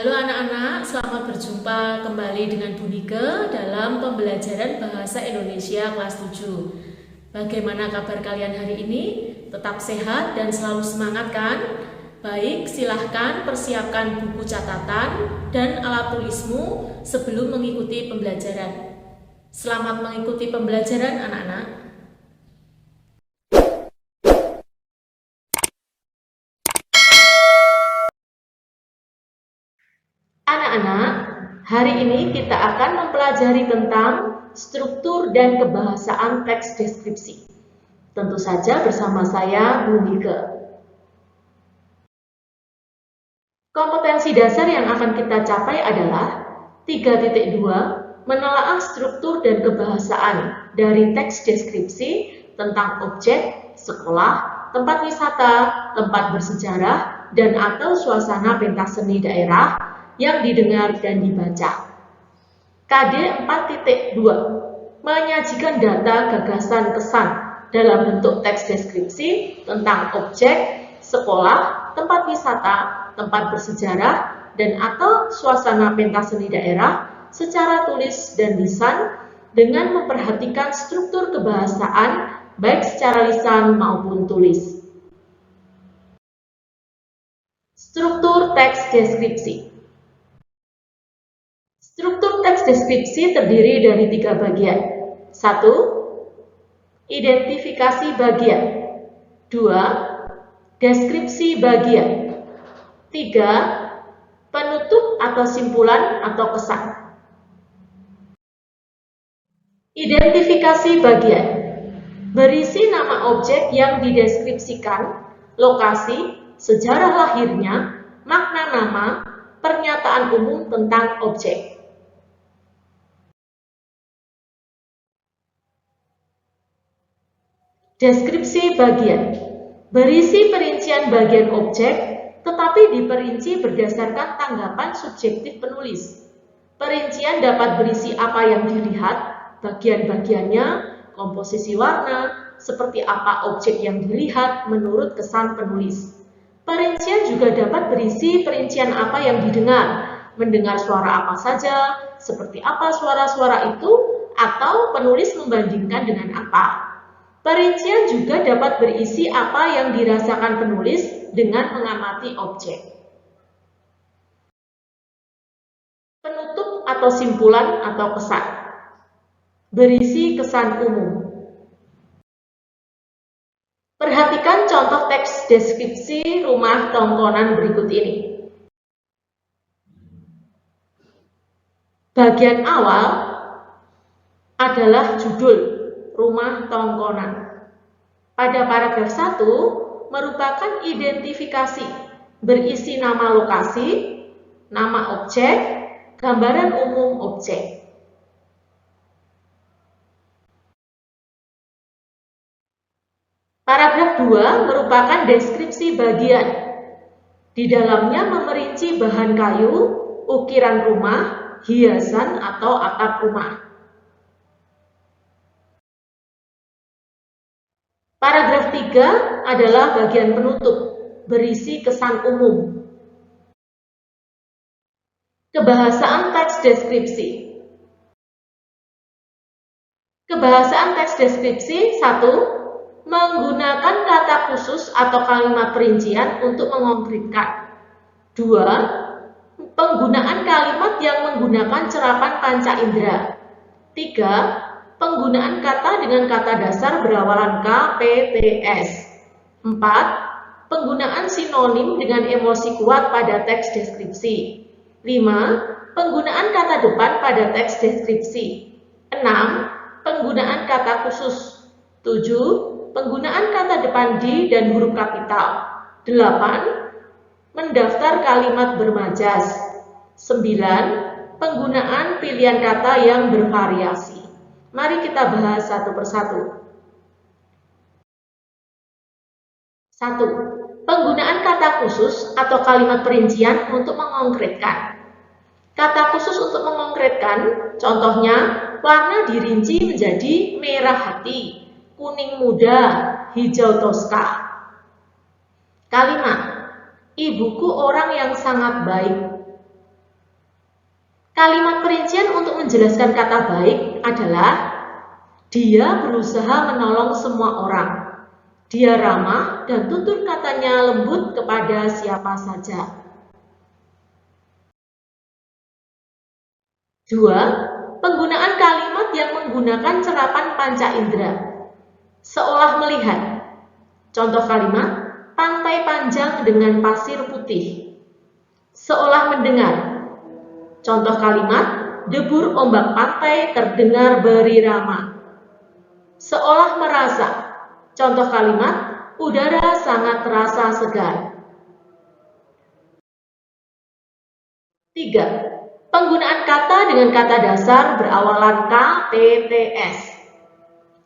Halo anak-anak, selamat berjumpa kembali dengan Bu Nike dalam pembelajaran Bahasa Indonesia kelas 7. Bagaimana kabar kalian hari ini? Tetap sehat dan selalu semangat kan? Baik, silahkan persiapkan buku catatan dan alat tulismu sebelum mengikuti pembelajaran. Selamat mengikuti pembelajaran anak-anak. Anak-anak, hari ini kita akan mempelajari tentang struktur dan kebahasaan teks deskripsi. Tentu saja bersama saya, Bu Nike. Kompetensi dasar yang akan kita capai adalah 3.2, menelaah struktur dan kebahasaan dari teks deskripsi tentang objek, sekolah, tempat wisata, tempat bersejarah, dan atau suasana pentas seni daerah yang didengar dan dibaca. KD 4.2, menyajikan data, gagasan, kesan dalam bentuk teks deskripsi tentang objek, sekolah, tempat wisata, tempat bersejarah, dan atau suasana pentas seni daerah secara tulis dan lisan dengan memperhatikan struktur kebahasaan baik secara lisan maupun tulis. Struktur teks deskripsi. Struktur teks deskripsi terdiri dari 3 bagian. 1. Identifikasi bagian. 2. Deskripsi bagian. 3. Penutup atau simpulan atau kesan. Identifikasi bagian. Berisi nama objek yang dideskripsikan, lokasi, sejarah lahirnya, makna nama, pernyataan umum tentang objek. Deskripsi bagian. Berisi perincian bagian objek, tetapi diperinci berdasarkan tanggapan subjektif penulis. Perincian dapat berisi apa yang dilihat, bagian-bagiannya, komposisi warna, seperti apa objek yang dilihat menurut kesan penulis. Perincian juga dapat berisi perincian apa yang didengar, mendengar suara apa saja, seperti apa suara-suara itu, atau penulis membandingkan dengan apa. Perincian juga dapat berisi apa yang dirasakan penulis dengan mengamati objek. Penutup atau simpulan atau kesan. Berisi kesan umum. Perhatikan contoh teks deskripsi rumah tongkonan berikut ini. Bagian awal adalah judul rumah tongkonan. Pada paragraf 1 merupakan identifikasi, berisi nama lokasi, nama objek, gambaran umum objek. Paragraf 2 merupakan deskripsi bagian. Di dalamnya memerinci bahan kayu, ukiran rumah, hiasan atau atap rumah. Paragraf 3 adalah bagian penutup, berisi kesan umum. Kebahasaan teks deskripsi. Kebahasaan teks deskripsi 1. Menggunakan kata khusus atau kalimat perincian untuk mengkonkretkan. 2. Penggunaan kalimat yang menggunakan cerapan panca indera. 3. Penggunaan kata dengan kata dasar berawalan K, P, T, S. 4. Penggunaan sinonim dengan emosi kuat pada teks deskripsi. 5. Penggunaan kata depan pada teks deskripsi. 6. Penggunaan kata khusus. 7. Penggunaan kata depan di dan huruf kapital. 8. Mendaftar kalimat bermajas. 9. Penggunaan pilihan kata yang bervariasi. Mari kita bahas satu persatu. 1. Penggunaan kata khusus atau kalimat perincian untuk mengonkretkan. Kata khusus untuk mengonkretkan, contohnya, warna dirinci menjadi merah hati, kuning muda, hijau toska. Kalimat, ibuku orang yang sangat baik. Kalimat perincian untuk menjelaskan kata baik adalah dia berusaha menolong semua orang. Dia ramah dan tutur katanya lembut kepada siapa saja. 2. Penggunaan kalimat yang menggunakan cerapan panca indera. Seolah melihat. Contoh kalimat, pantai panjang dengan pasir putih. Seolah mendengar. Contoh kalimat, debur ombak pantai terdengar berirama. Seolah merasa. Contoh kalimat, udara sangat terasa segar. 3. Penggunaan kata dengan kata dasar berawalan K, T, T, S.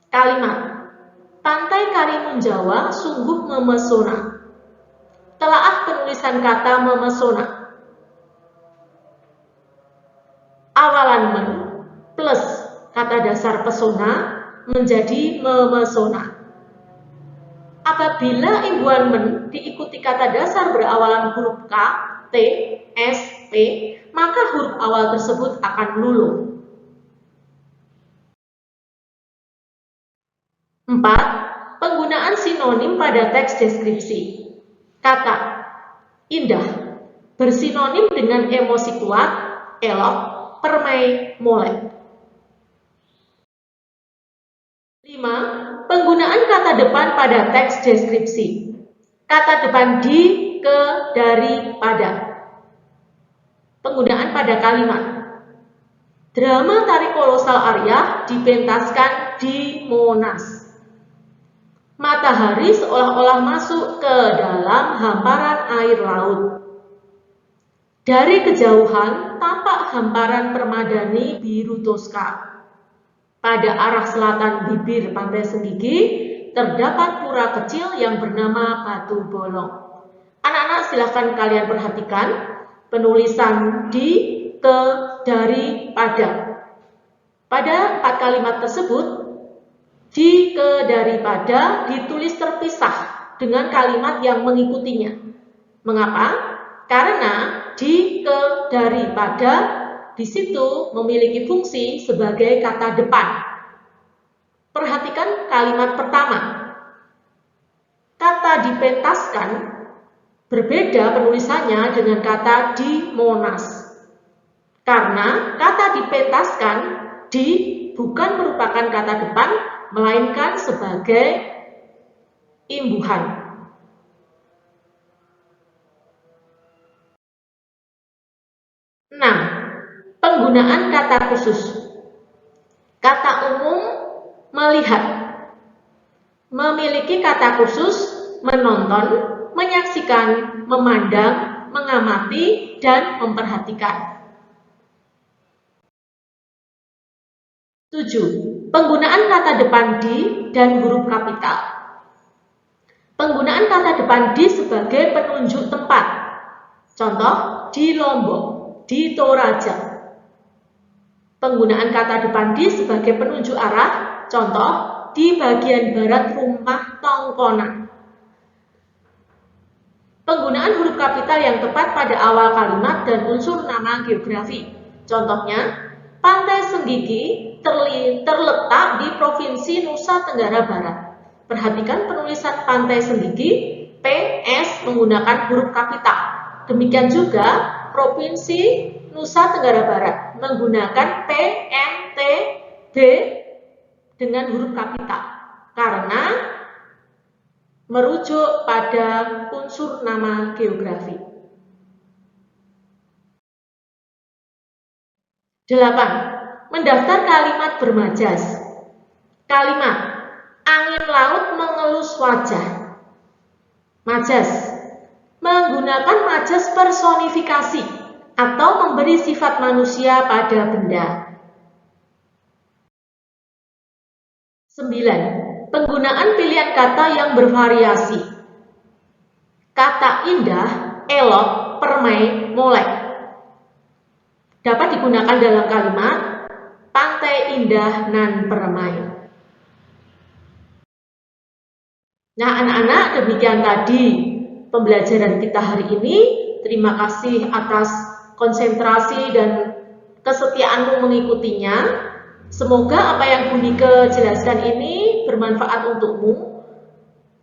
Kalimat, Pantai Karimun Jawa sungguh memesona. Telaah penulisan kata memesona. Awalan men plus kata dasar pesona menjadi memesona. Apabila imbuhan men diikuti kata dasar berawalan huruf K, T, S, P, maka huruf awal tersebut akan luluh. 4. Penggunaan sinonim pada teks deskripsi. Kata indah bersinonim dengan emosi kuat, elok, permai, molek. 5. Penggunaan kata depan pada teks deskripsi. Kata depan di, ke, dari, pada. Penggunaan pada kalimat. Drama tari kolosal Arya dipentaskan di Monas. Matahari seolah-olah masuk ke dalam hamparan air laut. Dari kejauhan tampak hamparan permadani biru toska. Pada arah selatan bibir Pantai Senggigi terdapat pura kecil yang bernama Batu Bolong. Anak-anak silahkan kalian perhatikan penulisan di, ke, dari, pada. Pada 4 kalimat tersebut, di, ke, dari, pada ditulis terpisah dengan kalimat yang mengikutinya. Mengapa? Karena di, ke, dari, pada di situ memiliki fungsi sebagai kata depan. Perhatikan kalimat pertama. Kata dipentaskan berbeda penulisannya dengan kata di Monas. Karena kata dipentaskan di bukan merupakan kata depan, melainkan sebagai imbuhan. 6. Penggunaan kata khusus. Kata umum melihat. Memiliki kata khusus menonton, menyaksikan, memandang, mengamati, dan memperhatikan. 7. Penggunaan kata depan di dan huruf kapital. Penggunaan kata depan di sebagai penunjuk tempat. Contoh, di Lombok, di Toraja. Penggunaan kata depan di sebagai penunjuk arah, contoh di bagian barat rumah Tongkonan. Penggunaan huruf kapital yang tepat pada awal kalimat dan unsur nama geografi. Contohnya, Pantai Senggigi terletak di Provinsi Nusa Tenggara Barat. Perhatikan penulisan Pantai Senggigi, PS menggunakan huruf kapital. Demikian juga Provinsi Nusa Tenggara Barat menggunakan PNTB dengan huruf kapital karena merujuk pada unsur nama geografi. 8. Mendaftar kalimat bermajas. Kalimat angin laut mengelus wajah. Majas menggunakan majas personifikasi atau memberi sifat manusia pada benda. 9. Penggunaan pilihan kata yang bervariasi. Kata indah, elok, permai, molek dapat digunakan dalam kalimat pantai indah nan permai. Nah, anak-anak, demikian tadi pembelajaran kita hari ini. Terima kasih atas konsentrasi dan kesetiaanmu mengikutinya. Semoga apa yang Bu Nike jelaskan ini bermanfaat untukmu.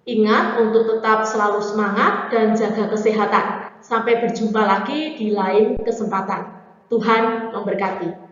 Ingat untuk tetap selalu semangat dan jaga kesehatan. Sampai berjumpa lagi di lain kesempatan. Tuhan memberkati.